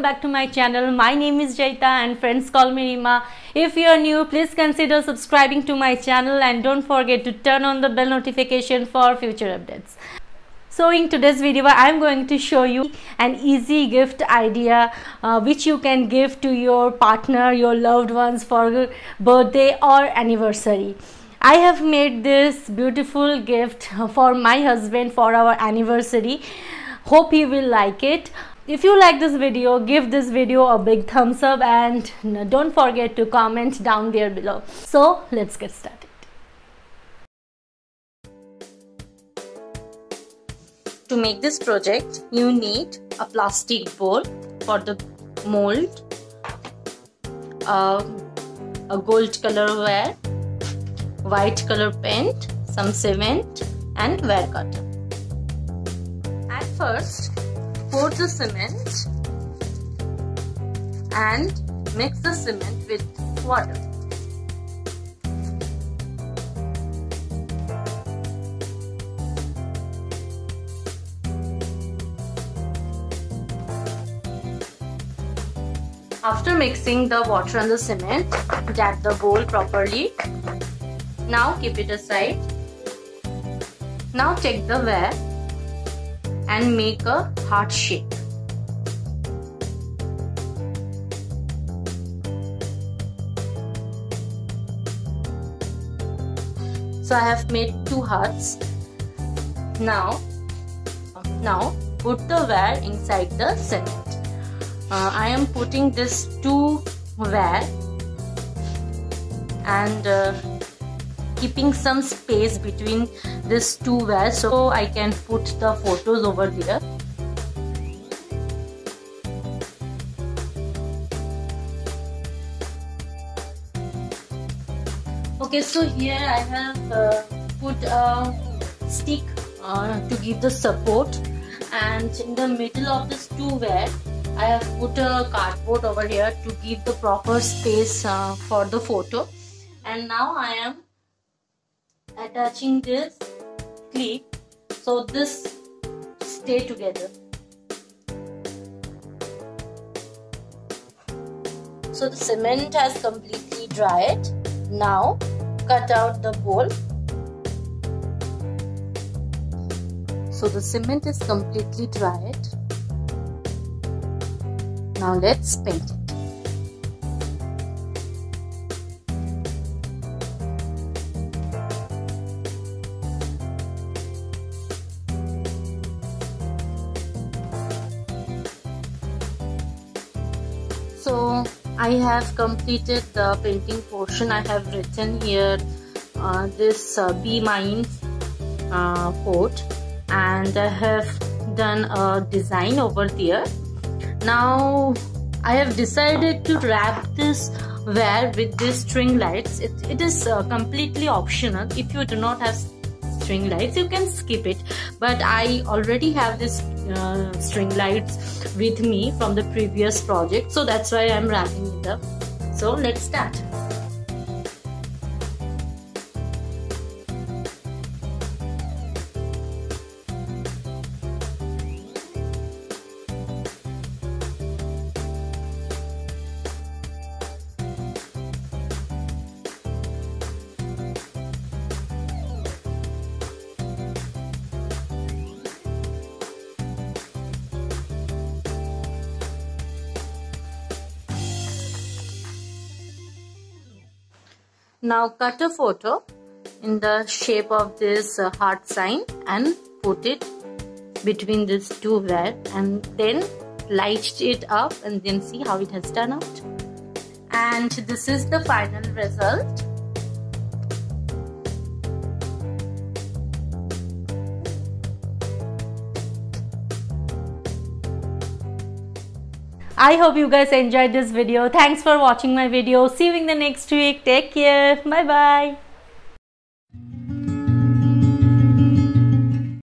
back to my channel. My name is Jayeeta and friends call me Rima. If you are new, please consider subscribing to my channel and don't forget to turn on the bell notification for future updates. So in today's video, I am going to show you an easy gift idea which you can give to your partner, your loved ones for birthday or anniversary. I have made this beautiful gift for my husband for our anniversary. Hope he will like it. If you like this video, give this video a big thumbs up and don't forget to comment down there below. So let's get started. To make this project, you need a plastic bowl for the mold, a gold color wire, white color paint, some cement and wire cutter. At first, pour the cement and mix the cement with water. After mixing the water and the cement, jack the bowl properly. Now keep it aside. Now take the wire and make a heart shape. So I have made two hearts. Now put the wire inside the cement. I am putting this two wire and keeping some space between these two wires so I can put the photos over there. Okay, so here I have put a stick to give the support, and in the middle of this two wire I have put a cardboard over here to give the proper space for the photo. And now I am attaching this clip so this stay together. So the cement has completely dried. Now cut out the bowl. So the cement is completely dried. Now let's paint it. So I have completed the painting portion. I have written here this Be Mine quote, and I have done a design over there. Now I have decided to wrap this wire with these string lights. It is completely optional. If you do not have string lights, you can skip it, but I already have this string lights with me from the previous project, so that's why I'm wrapping it up. So let's start. Now cut a photo in the shape of this heart sign and put it between these two wires, and then light it up and then see how it has turned out. And this is the final result. I hope you guys enjoyed this video. Thanks for watching my video. See you in the next week. Take care. Bye bye.